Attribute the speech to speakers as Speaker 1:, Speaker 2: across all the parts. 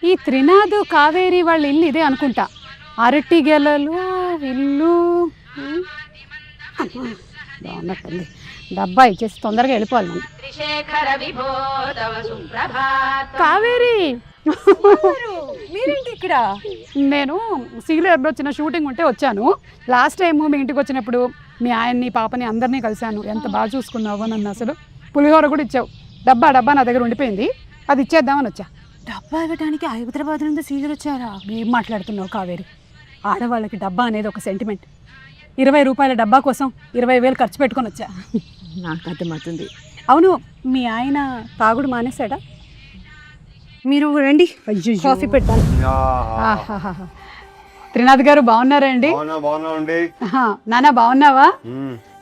Speaker 1: ఈ త్రినాథ్ కావేరి వాళ్ళ ఇల్లు ఇదే అనుకుంటా. అరటి గెలలు ఇల్లు బాగున్నట్టుంది. డబ్బా ఇచ్చేసి తొందరగా వెళ్ళిపోవాలి మనం. కావేరి
Speaker 2: మీరేంటి ఇక్కడ?
Speaker 1: నేను సీరియల్లో వచ్చిన షూటింగ్ ఉంటే వచ్చాను. లాస్ట్ టైం మీ ఇంటికి వచ్చినప్పుడు మీ ఆయన్ని పాపని అందరినీ కలిశాను. ఎంత బాగా చూసుకున్నావు నన్ను. అసలు పులిహోర కూడా ఇచ్చావు. డబ్బా నా దగ్గర ఉండిపోయింది, అది ఇచ్చేద్దామని వచ్చా.
Speaker 2: డబ్బా ఇవ్వడానికి హైదరాబాద్ నుండి సీరియల్ వచ్చారా?
Speaker 1: ఏం మాట్లాడుతున్నావు కావేరి? ఆడవాళ్ళకి డబ్బా అనేది ఒక సెంటిమెంట్. 20 రూపాయల డబ్బా కోసం 20,000 ఖర్చు పెట్టుకొని వచ్చా.
Speaker 2: నాకు అర్థమవుతుంది.
Speaker 1: అవును, మీ ఆయన తాగుడు మానేశాడా?
Speaker 2: మీరు రండి, కాఫీ పెట్టాను.
Speaker 1: ఆహాహాహా. త్రినాథ్ గారు బాగున్నారండి? నానా బాగున్నావా?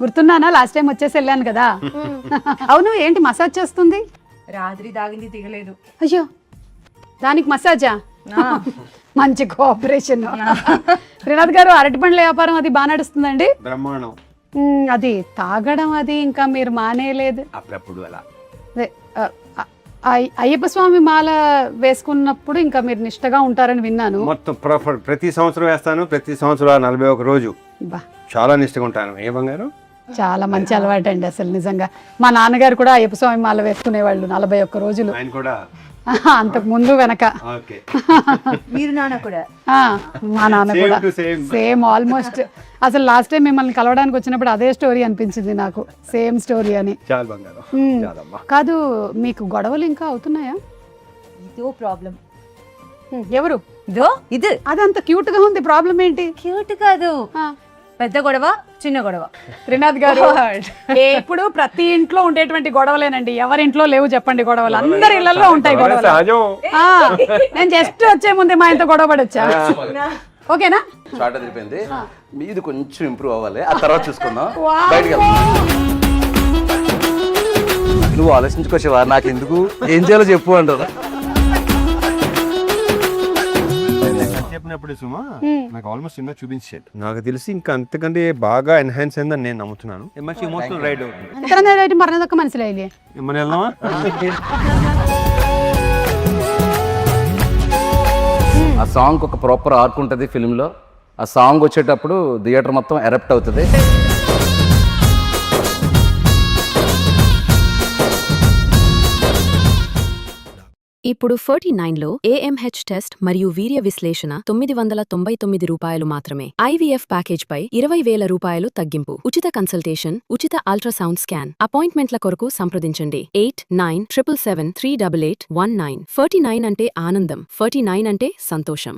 Speaker 1: గుర్తున్నానా? లాస్ట్ టైం వచ్చేసి వెళ్ళాను కదా. అవును, ఏంటి మసాజ్ చేస్తుంది?
Speaker 2: రాత్రి తాగింది దిగలేదు.
Speaker 1: అయ్యో, దానికి మసాజా? మంచి కోఆపరేషన్. త్రినాథ్ గారు అరటి పండ్ల వ్యాపారం అది బాగా నడుస్తుందండి?
Speaker 3: బ్రహ్మాండం.
Speaker 1: అది తాగడం అది ఇంకా మీరు మానేయలేదు?
Speaker 3: అప్పుడప్పుడు అలా.
Speaker 1: అయ్యప్ప స్వామి మాల వేసుకున్నప్పుడు ఇంకా మీరు నిష్టగా ఉంటారని విన్నాను.
Speaker 3: మొత్తం ప్రతి సంవత్సరం వేస్తాను. ప్రతి సంవత్సరం 41 రోజు చాలా నిష్టగా ఉంటాను. ఏ బంగారు?
Speaker 1: చాలా మంచి అలవాటు అండి అసలు నిజంగా. మా నాన్నగారు కూడా అయ్యప్ప స్వామి మాల వేసుకునేవాళ్ళు 41 రోజులు.
Speaker 3: ఆయన కూడా
Speaker 1: అంతకు ముందు వెనక.
Speaker 2: మీరు నాన్న కూడా?
Speaker 1: మా నాన్న కూడా సేమ్ ఆల్మోస్ట్. అసలు లాస్ట్ టైం మిమ్మల్ని కలవడానికి వచ్చినప్పుడు అదే స్టోరీ అనిపించింది నాకు, సేమ్ స్టోరీ అని. కాదు, మీకు గొడవలు ఇంకా అవుతున్నాయా?
Speaker 2: ఇదో ప్రాబ్లం.
Speaker 1: ఎవరు?
Speaker 2: ఇది
Speaker 1: అదంత క్యూట్ గా ఉంది, ప్రాబ్లం ఏంటి?
Speaker 2: క్యూట్ కాదు, పెద్ద గొడవ చిన్న గొడవ.
Speaker 1: త్రినాథ్ గారు, ఇప్పుడు ప్రతి ఇంట్లో ఉండేటువంటి గొడవలేనండి. ఎవరి ఇంట్లో లేవు చెప్పండి గొడవలు? అందరి ఇళ్లలో ఉంటాయి గొడవలు. నేను జస్ట్ వచ్చే ముందే మా ఇంత గొడవ పడి వచ్చా. ఓకేనా?
Speaker 4: షార్ట్ అదిరిపోయింది. మీది కొంచెం ఇంప్రూవ్ అవ్వాలి, ఆ తర్వాత చూసుకుందాం. బయటకు వెళ్దాం. నువ్వు ఆలోచించుకోవచ్చేవా? నాకు ఎందుకు, ఏం చేయాలో చెప్పు అంటారు.
Speaker 3: చెప్పినప్పుడు సుమా నాకు ఆల్మోస్ట్ సినిమా చూపించాడు. నాకు తెలిసి ఇంకా అంతకంటే బాగా ఎన్హాన్స్ అయిందని నేను నమ్ముతున్నాను. మంచి ఎమోషనల్ రైడ్ అవుతుంది.
Speaker 1: మరణదొక్క మనసులే
Speaker 3: మరి వెళ్దామా?
Speaker 4: ఆ సాంగ్ ఒక ప్రాపర్ ఆర్క్ ఉంటుంది ఫిల్మ్లో. ఆ సాంగ్ వచ్చేటప్పుడు థియేటర్ మొత్తం ఎరప్ట్ అవుతుంది.
Speaker 5: ఇప్పుడు 49లో AMH టెస్ట్ మరియు వీర్య విశ్లేషణ 999 రూపాయలు మాత్రమే. IVF ప్యాకేజ్ పై 20,000 రూపాయలు తగ్గింపు. ఉచిత కన్సల్టేషన్, ఉచిత అల్ట్రాసౌండ్ స్కాన్. అపాయింట్మెంట్ల కొరకు సంప్రదించండి 8977738819. 49 అంటే ఆనందం, 49 అంటే సంతోషం.